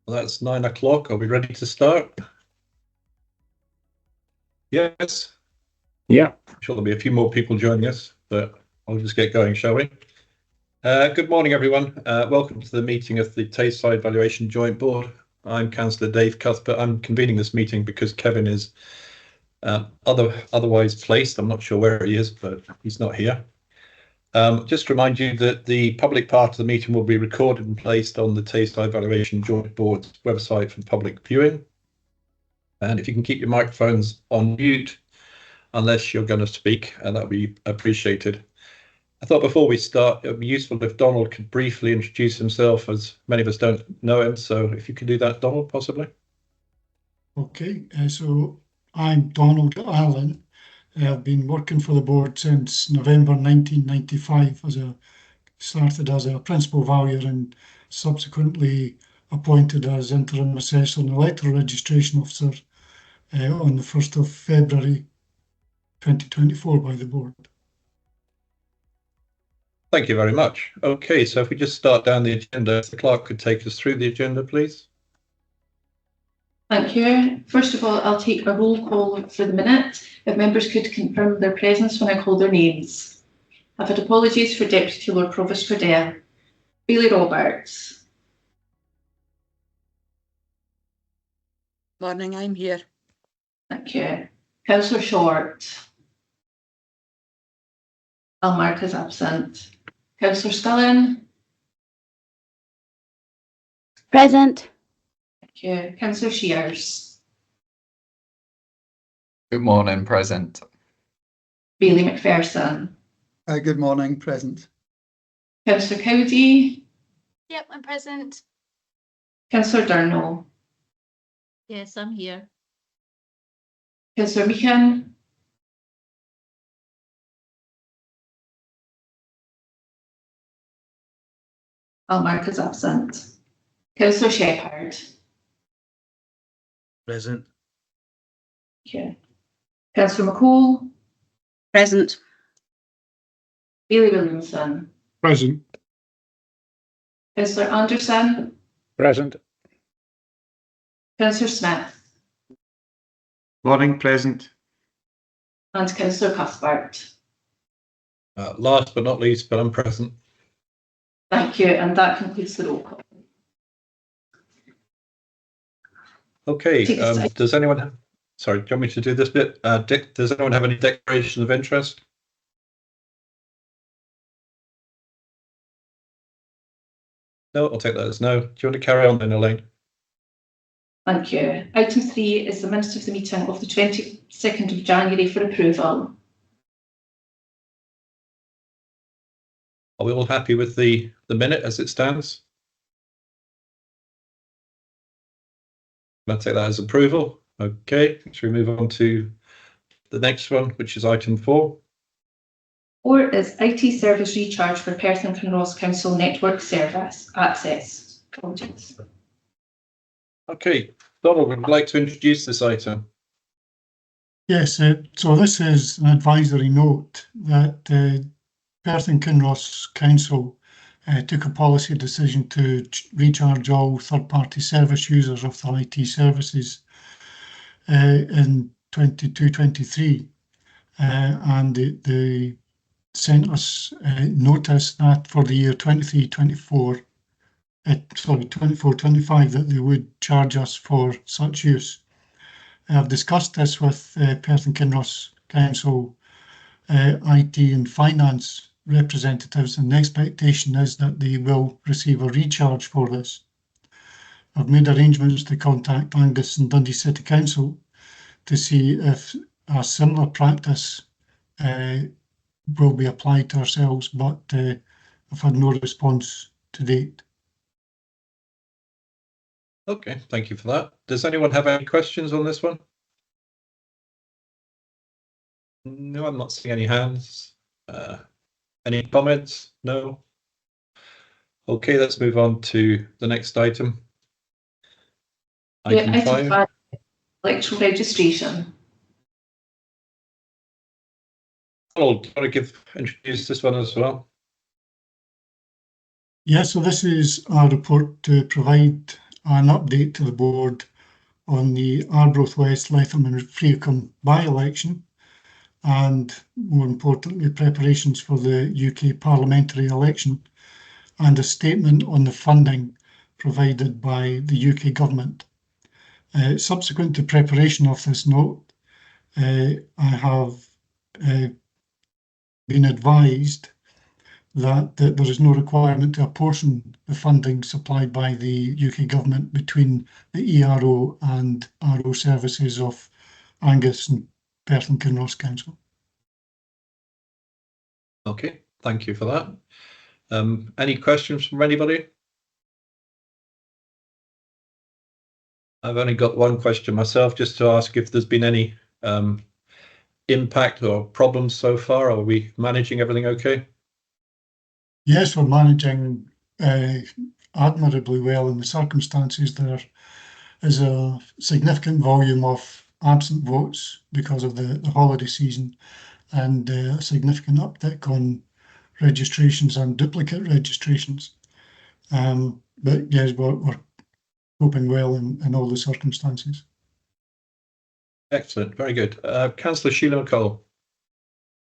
Well, that's 9 o'clock. Are we ready to start? Yes. Yeah. I'm sure there'll be a few more people joining us, but I'll just get going, shall we? Good morning, everyone. Welcome to the meeting of the Tayside Valuation Joint Board. I'm Councillor Dave Cuthbert. I'm convening this meeting because Kevin is otherwise placed. I'm not sure where he is, but he's not here. Just to remind you that the public part of the meeting will be recorded and placed on the Tayside Valuation Joint Board's website for public viewing. And if you can keep your microphones on mute, unless you're going to speak, and that would be appreciated. I thought before we start, it would be useful if Donald could briefly introduce himself, as many of us don't know him. So if you could do that, Donald, possibly. Okay, so I'm Donald Allen. I've been working for the board since November 1995. Started as a principal valuer and subsequently appointed as interim assessor and electoral registration officer on the 1st of February 2024 by the board. Thank you very much. Okay, so if we just start down the agenda, if the clerk could take us through the agenda, please. Thank you. First of all, I'll take a roll call for the minute. If members could confirm their presence when I call their names. I've had apologies for Deputy Lord Provost Cordea. Bailey Roberts. Morning, I'm here. Thank you. Councillor Short. Almark is absent. Councillor Scullin. Present. Thank you. Councillor Shears. Good morning, present. Bailey McPherson. Good morning, present. Councillor Cowdy. Yep, I'm present. Councillor Durno. Yes, I'm here. Councillor Meehan. Almark is absent. Councillor Shepherd. Present. Okay. Councillor McCall. Present. Bailey Williamson. Present. Councillor Anderson. Present. Councillor Smith. Morning, present. And Councillor Cuthbert. Last but not least, but I'm present. Thank you, and that concludes the roll call. Okay, Take a sec. does anyone, sorry, do you want me to do this bit? Dick, does anyone have any declaration of interest? No, I'll take that as no. Do you want to carry on then, Elaine? Thank you. Item 3 is the minutes of the meeting of the 22nd of January for approval. Are we all happy with the minute as it stands? I'll take that as approval. Okay, so we move on to the next one, which is item 4. Or is IT service recharge for Perth and Kinross Council network service access. Apologies. Okay, Donald, would you like to introduce this item? Yes, so this is an advisory note that Perth and Kinross Council took a policy decision to recharge all third-party service users of the IT services in 22-23, and they sent us notice that for the year 23-24, 24-25, that they would charge us for such use. I've discussed this with Perth and Kinross Council IT and finance representatives, and the expectation is that they will receive a recharge for this. I've made arrangements to contact Angus and Dundee City Council to see if a similar practice will be applied to ourselves, but I've had no response to date. Okay, thank you for that. Does anyone have any questions on this one? No, I'm not seeing any hands. Any comments? No. Okay, let's move on to the next item. Item 5. Electoral registration. Donald, do you want to introduce this one as well? Yeah, so this is a report to provide an update to the board on the Arbroath West, Letham and Freacombe by-election, and more importantly, preparations for the UK parliamentary election, and a statement on the funding provided by the UK government. Subsequent to preparation of this note, I have been advised that there is no requirement to apportion the funding supplied by the UK government between the ERO and RO services of Angus and Perth and Kinross Council. Okay, thank you for that. Any questions from anybody? I've only got one question myself, just to ask if there's been any impact or problems so far. Are we managing everything okay? Yes, we're managing admirably well in the circumstances. There is a significant volume of absent votes because of the holiday season, and a significant uptick on registrations and duplicate registrations. But yes, we're coping well in all the circumstances. Excellent, very good. Councillor Sheila McCall.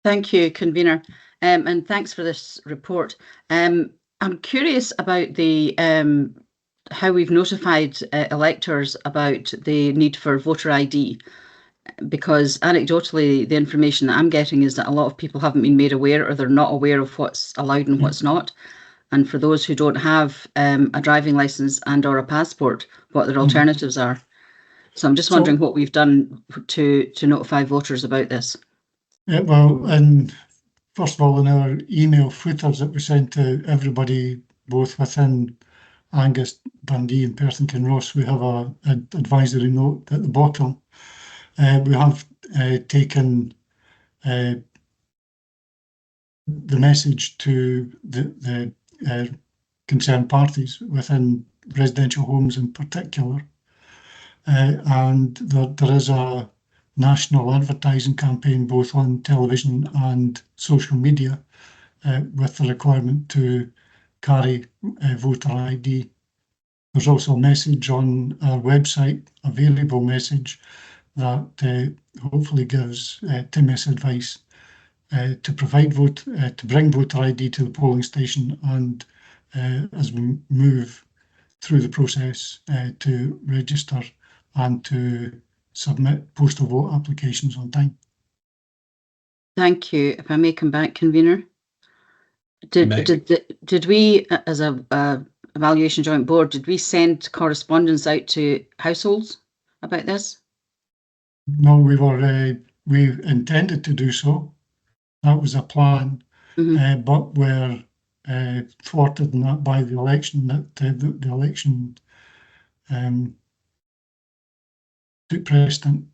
Thank you, convener, and thanks for this report. I'm curious about the how we've notified electors about the need for voter ID, because anecdotally the information that I'm getting is that a lot of people haven't been made aware, or they're not aware of what's allowed and what's not. And for those who don't have a driving licence and or a passport, what their alternatives are. So I'm just wondering what we've done to notify voters about this. Yeah, well, and first of all, in our email footers that we sent to everybody, both within Angus, Dundee and Perth and Kinross, we have an advisory note at the bottom. We have taken the message to the concerned parties within residential homes in particular. And there is a national advertising campaign both on television and social media with the requirement to carry voter ID. There's also a message on our website, a variable message that hopefully gives Timmy's advice to provide to bring voter ID to the polling station, and as we move through the process to register and to submit postal vote applications on time. Thank you. If I may come back, convener. Did we, as a evaluation joint board, did we send correspondence out to households about this? No, we intended to do so. That was a plan, but we're thwarted in that by the election. That the election took precedent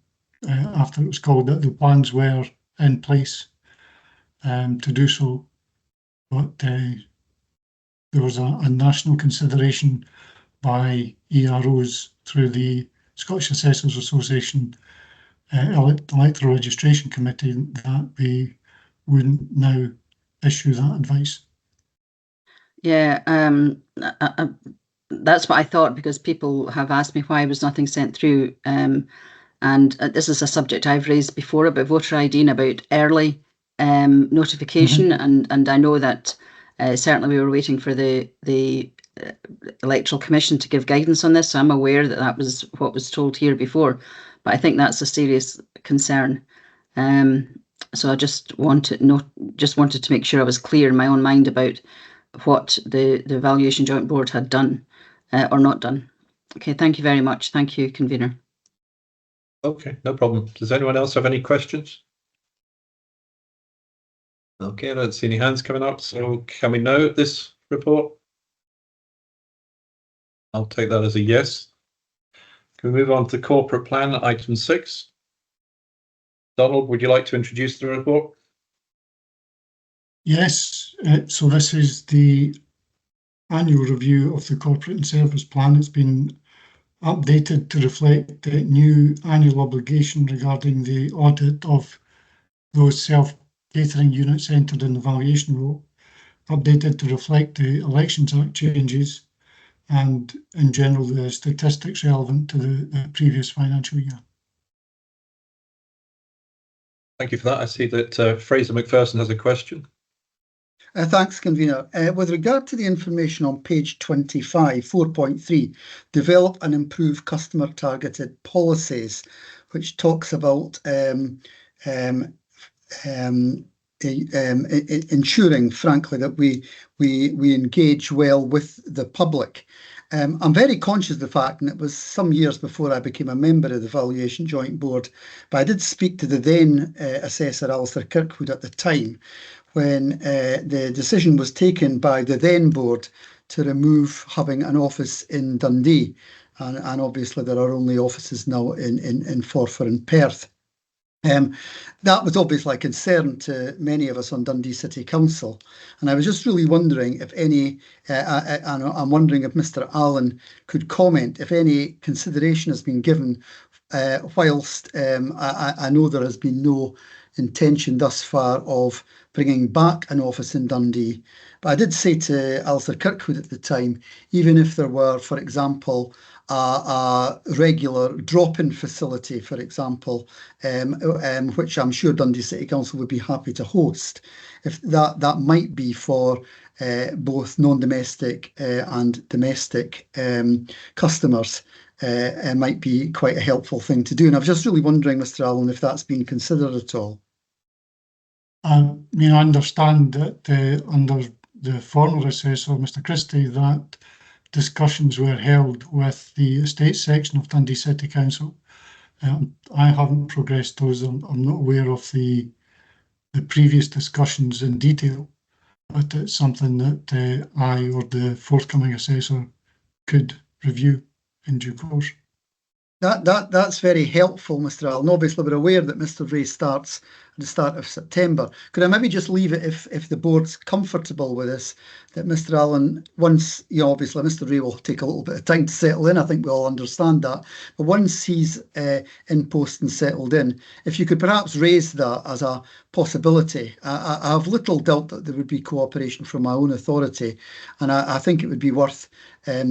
after it was called that the plans were in place to do so, but there was a national consideration by EROs through the Scottish Assessors Association Electoral Registration Committee that we wouldn't now issue that advice. Yeah, that's what I thought, because people have asked me why was nothing sent through, and this is a subject I've raised before about voter ID and about early notification, and I know that certainly we were waiting for the Electoral Commission to give guidance on this, so I'm aware that that was what was told here before, but I think that's a serious concern. So I just wanted to make sure I was clear in my own mind about what the Evaluation Joint Board had done or not done. Okay, thank you very much. Thank you, convener. Okay, no problem. Does anyone else have any questions? Okay, I don't see any hands coming up, so can we note this report? I'll take that as a yes. Can we move on to corporate plan, item 6? Donald, would you like to introduce the report? Yes, so this is the annual review of the corporate and service plan. It's been updated to reflect the new annual obligation regarding the audit of those self-catering units entered in the valuation role, updated to reflect the Elections Act changes, and in general the statistics relevant to the previous financial year. Thank you for that. I see that Fraser McPherson has a question. Thanks, Convener. With regard to the information on page 25, 4.3, develop and improve customer targeted policies, which talks about ensuring, frankly, that we engage well with the public. I'm very conscious of the fact, and it was some years before I became a member of the Valuation Joint Board, but I did speak to the then assessor, Alistair Kirkwood, at the time, when the decision was taken by the then board to remove having an office in Dundee. And obviously there are only offices now in Forfar and Perth. That was obviously a concern to many of us on Dundee City Council. And I was just really wondering if I'm wondering if Mr. Allen could comment if any consideration has been given whilst I know there has been no intention thus far of bringing back an office in Dundee. But I did say to Alistair Kirkwood at the time, even if there were, for example, a regular drop-in facility, for example, which I'm sure Dundee City Council would be happy to host, if that might be for both non-domestic and domestic customers, it might be quite a helpful thing to do. And I was just really wondering, Mr. Allen, if that's been considered at all. I mean, I understand that under the former assessor, Mr. Christie, that discussions were held with the estate section of Dundee City Council. I haven't progressed those. I'm not aware of the previous discussions in detail, but it's something that I or the forthcoming assessor could review in due course. That's very helpful, Mr. Allen. Obviously, we're aware that Mr. Ray starts at the start of September. Could I maybe just leave it if the board's comfortable with this, that Mr. Allen, once, obviously Mr. Ray will take a little bit of time to settle in. I think we all understand that. But once he's in post and settled in, if you could perhaps raise that as a possibility. I have little doubt that there would be cooperation from my own authority, and I think it would be worth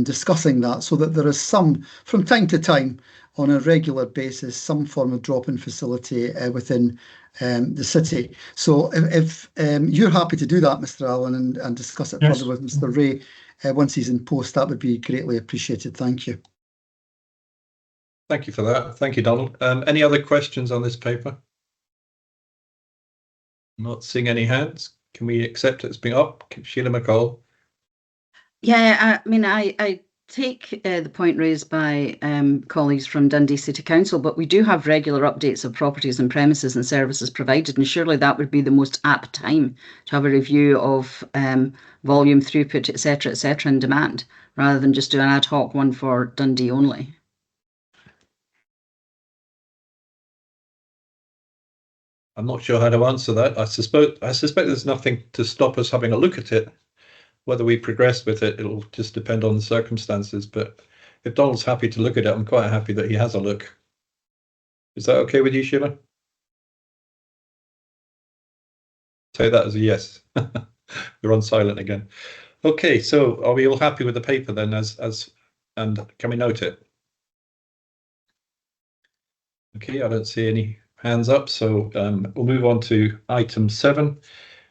discussing that so that there is some, from time to time, on a regular basis, some form of drop-in facility within the city. So if you're happy to do that, Mr. Allen, and discuss it further with Mr. Ray once he's in post, that would be greatly appreciated. Thank you. Thank you for that. Thank you, Donald. Any other questions on this paper? Not seeing any hands. Can we accept it as being up? Sheila McCall. Yeah, I mean, I take the point raised by colleagues from Dundee City Council, but we do have regular updates of properties and premises and services provided, and surely that would be the most apt time to have a review of volume, throughput, etc., and demand, rather than just do an ad hoc one for Dundee only. I'm not sure how to answer that. I suspect there's nothing to stop us having a look at it. Whether we progress with it, it'll just depend on the circumstances. But if Donald's happy to look at it, I'm quite happy that he has a look. Is that okay with you, Sheila? Say that as a yes. You're on silent again. Okay, so are we all happy with the paper then? And can we note it? Okay, I don't see any hands up, so we'll move on to item 7,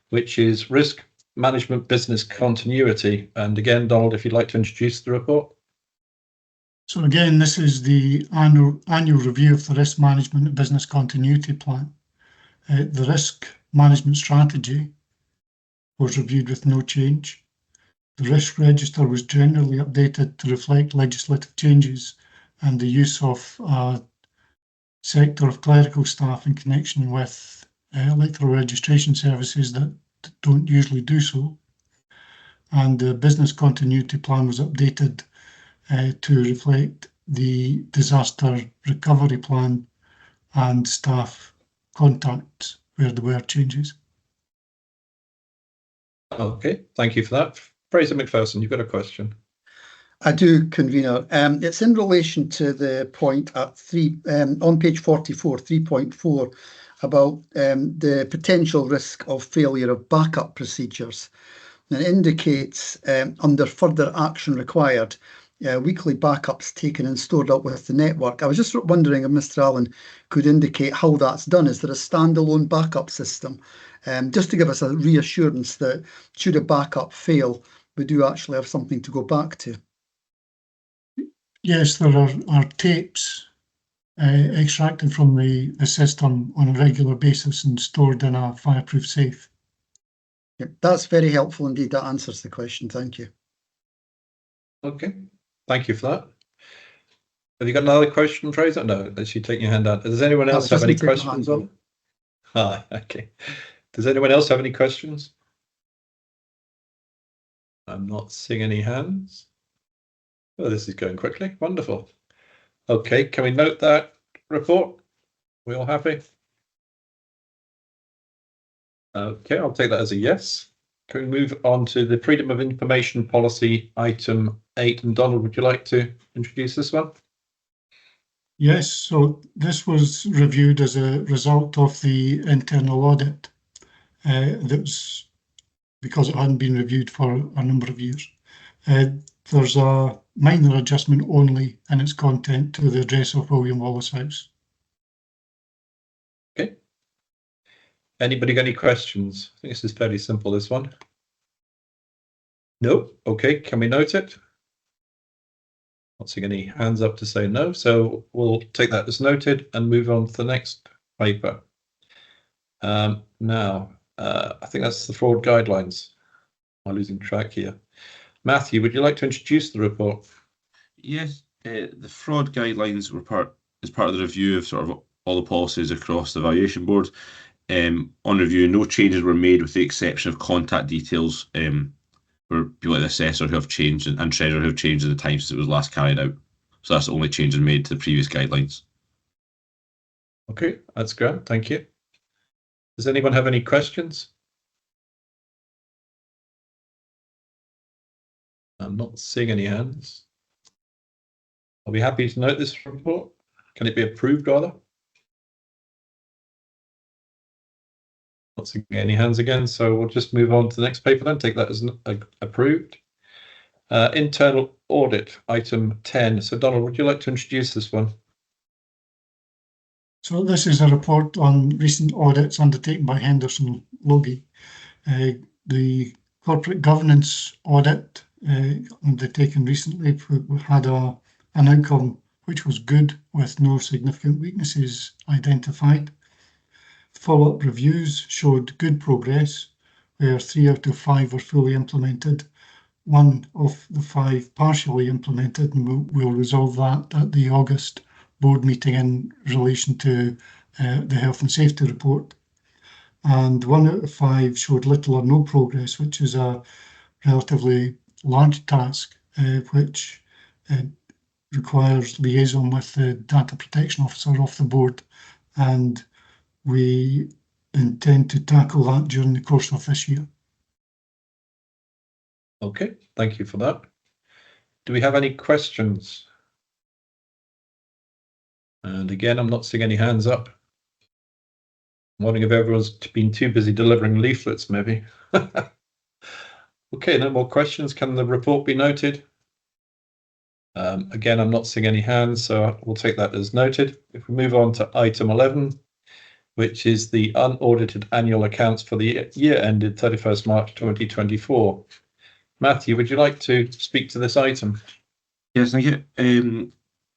which is risk management business continuity. And again, Donald, if you'd like to introduce the report. So again, this is the annual review of the risk management and business continuity plan. The risk management strategy was reviewed with no change. The risk register was generally updated to reflect legislative changes and the use of sector of clerical staff in connection with electoral registration services that don't usually do so. And the business continuity plan was updated to reflect the disaster recovery plan and staff contacts where there were changes. Okay, thank you for that. Fraser McPherson, you've got a question. I do, Convener. It's in relation to the point at on page 44, 3.4, about the potential risk of failure of backup procedures. and it indicates under further action required, weekly backups taken and stored up with the network. I was just wondering if Mr. Allen could indicate how that's done. Is there a standalone backup system? Just to give us a reassurance that should a backup fail, we do actually have something to go back to. Yes, there are tapes extracted from the system on a regular basis and stored in a fireproof safe. Yeah, that's very helpful indeed. That answers the question. Thank you. Okay, thank you for that. Have you got another question, Fraser? No, unless you take your hand out. Does anyone else have any questions on? Ah, okay. Does anyone else have any questions? I'm not seeing any hands. Oh, this is going quickly. Wonderful. Okay, can we note that report? We all happy? Okay, I'll take that as a yes. Can we move on to the Freedom of Information Policy, item 8? And Donald, would you like to introduce this one? Yes, so this was reviewed as a result of the internal audit. That was because it hadn't been reviewed for a number of years. There's a minor adjustment only in its content to the address of William Wallace House. Okay. Anybody got any questions? I think this is fairly simple, this one. No? Okay, can we note it? Not seeing any hands up to say no, so we'll take that as noted and move on to the next paper. Now, I think that's the fraud guidelines. I'm losing track here. Matthew, would you like to introduce the report? Yes, the fraud guidelines were part of the review of sort of all the policies across the valuation board. On review, no changes were made with the exception of contact details for people like the assessor who have changed and treasurer who have changed in the time since it was last carried out. So that's the only changes made to the previous guidelines. Okay, that's great. Thank you. Does anyone have any questions? I'm not seeing any hands. I'll be happy to note this report. Can it be approved, rather? Not seeing any hands again, so we'll just move on to the next paper then. Take that as approved. Internal audit, item 10. So Donald, would you like to introduce this one? So this is a report on recent audits undertaken by Henderson Logie. The corporate governance audit undertaken recently had an outcome which was good, with no significant weaknesses identified. Follow-up reviews showed good progress, where 3 out of 5 were fully implemented, 1 of the 5 partially implemented, and we'll resolve that at the August board meeting in relation to the health and safety report. And 1 out of 5 showed little or no progress, which is a relatively large task, which requires liaison with the data protection officer of the board, and we intend to tackle that during the course of this year. Okay, thank you for that. Do we have any questions? And again, I'm not seeing any hands up. I'm wondering if everyone's been too busy delivering leaflets, maybe. Okay, no more questions. Can the report be noted? Again, I'm not seeing any hands, so we'll take that as noted. If we move on to item 11, which is the unaudited annual accounts for the year ended 31st March 2024. Matthew, would you like to speak to this item? Yes, thank you.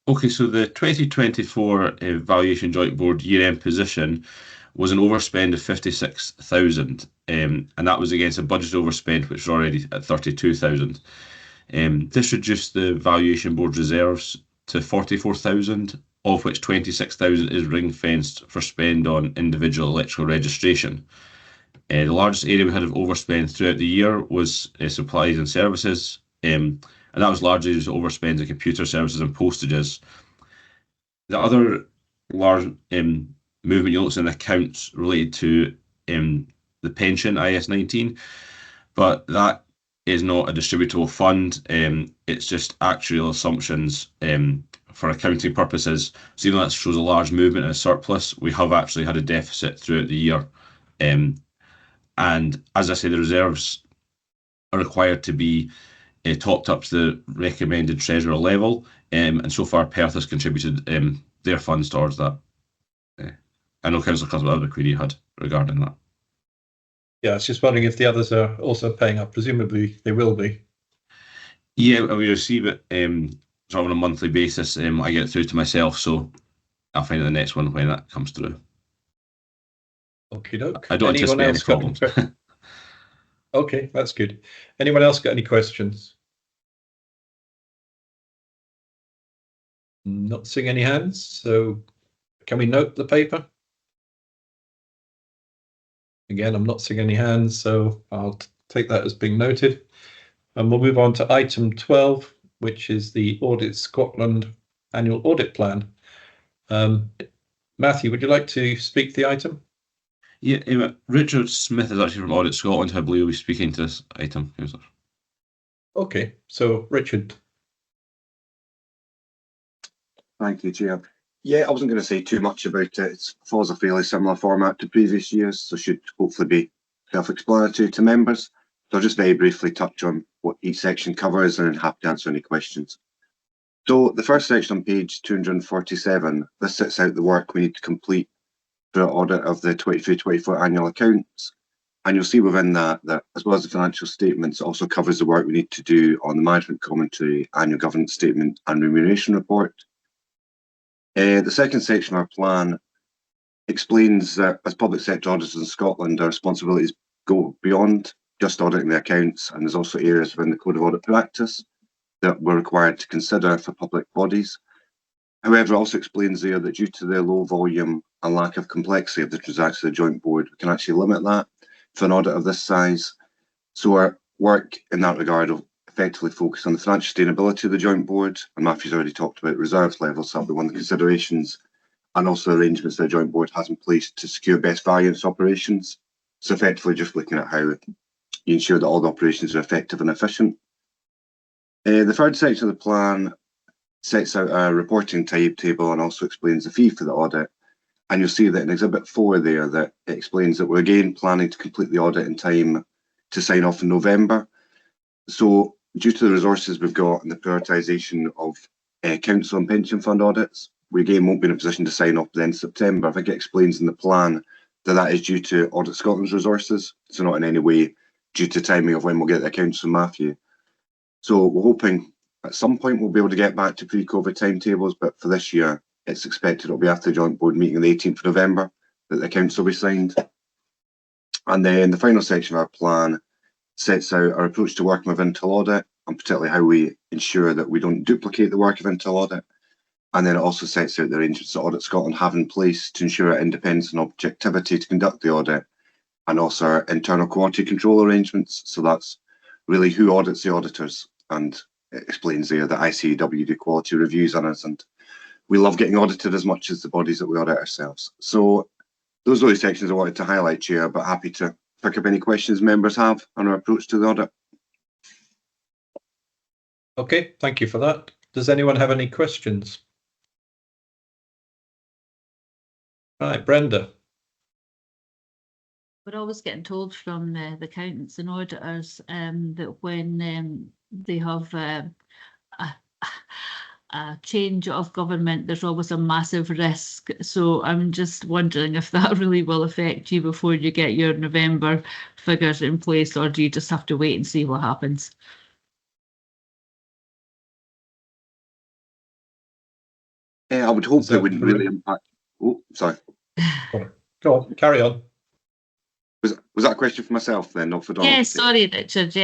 Okay, so the 2024 Valuation Joint Board year-end position was an overspend of 56,000, and that was against a budget overspend which was already at 32,000. This reduced the Valuation Board reserves to 44,000, of which 26,000 is ring-fenced for spend on individual electoral registration. The largest area we had of overspend throughout the year was supplies and services, and that was largely just overspend on computer services and postages. The other large movement you'll notice in the accounts related to the pension IS 19, but that is not a distributable fund. It's just actuarial assumptions for accounting purposes. So even though that shows a large movement in a surplus, we have actually had a deficit throughout the year. And as I say, the reserves are required to be topped up to the recommended treasurer level, and so far Perth has contributed their funds towards that. I know Councillor Cuswell had a query you had regarding that. Yeah, I was just wondering if the others are also paying up. Presumably they will be. Yeah, we receive it sort of on a monthly basis. I get it through to myself, so I'll find out the next one when that comes through. Okie doke. I don't anticipate any problems. Okay, that's good. Anyone else got any questions? Not seeing any hands, so can we note the paper? Again, I'm not seeing any hands, so I'll take that as being noted. And we'll move on to item 12, which is the Audit Scotland Annual Audit Plan. Matthew, would you like to speak to the item? Yeah, Richard Smith is actually from Audit Scotland, who I believe will be speaking to this item. Okay, so Richard. Thank you, Chair. Yeah, I wasn't going to say too much about it. It follows a fairly similar format to previous years, so should hopefully be self-explanatory to members. So I'll just very briefly touch on what each section covers and then happy to answer any questions. So the first section on page 247, this sets out the work we need to complete for our audit of the 23-24 annual accounts. And you'll see within that, as well as the financial statements, it also covers the work we need to do on the management commentary, annual governance statement and remuneration report. The second section of our plan explains that as public sector auditors in Scotland, our responsibilities go beyond just auditing the accounts, and there's also areas within the Code of Audit Practice that we're required to consider for public bodies. However, it also explains there that due to the low volume and lack of complexity of the transactions of the Joint Board, we can actually limit that for an audit of this size. So our work in that regard will effectively focus on the financial sustainability of the Joint Board, and Matthew's already talked about reserves levels, so that'll be one of the considerations, and also arrangements that the Joint Board has in place to secure best variance operations. So effectively just looking at how you ensure that all the operations are effective and efficient. The third section of the plan sets out a reporting timetable and also explains the fee for the audit. And you'll see that in Exhibit 4 there, that it explains that we're again planning to complete the audit in time to sign off in November. So due to the resources we've got and the prioritisation of council and pension fund audits, we again won't be in a position to sign off then September. I think it explains in the plan that that is due to Audit Scotland's resources, so not in any way due to timing of when we'll get the accounts from Matthew. So we're hoping at some point we'll be able to get back to pre-COVID timetables, but for this year, it's expected it'll be after the Joint Board meeting on the 18th of November that the accounts will be signed. And then the final section of our plan sets out our approach to working with Intel Audit, and particularly how we ensure that we don't duplicate the work of Intel Audit. And then it also sets out the arrangements that Audit Scotland have in place to ensure our independence and objectivity to conduct the audit, and also our internal quality control arrangements. So that's really who audits the auditors, and it explains there that ICAW do quality reviews on us, and we love getting audited as much as the bodies that we audit ourselves. So those are the sections I wanted to highlight, Chair, but happy to pick up any questions members have on our approach to the audit. Okay, thank you for that. Does anyone have any questions? Right, Brenda. We're always getting told from the accountants and auditors that when they have a change of government, there's always a massive risk. So I'm just wondering if that really will affect you before you get your November figures in place, or do you just have to wait and see what happens? I would hope that wouldn't really impact. Oh, sorry. Go on, carry on. Was that a question for myself then, not for Donald? Yeah, sorry, Richard.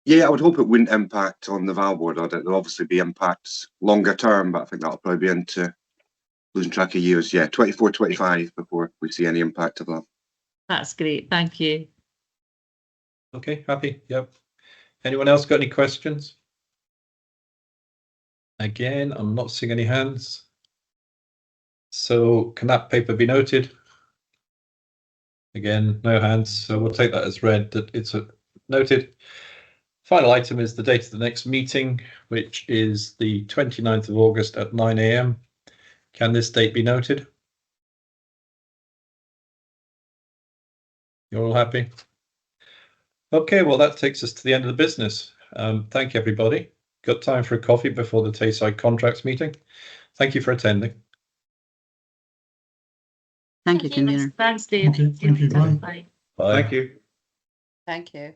Yeah, I would hope it wouldn't impact on the Val Board audit. There'll obviously be impacts longer term, but I think that'll probably be into losing track of years. Yeah, 24, 25 before we see any impact of that. That's great. Thank you. Okay, happy. Yep. Anyone else got any questions? Again, I'm not seeing any hands. So can that paper be noted? Again, no hands. So we'll take that as read that it's noted. Final item is the date of the next meeting, which is the 29th of August at 9 AM. Can this date be noted? You're all happy? Okay, well, that takes us to the end of the business. Thank you, everybody. Got time for a coffee before the Tayside contracts meeting. Thank you for attending. Thank you, convener. Thanks, Dave. Okay, thank you. Bye. Bye. Bye. Thank you. Thank you.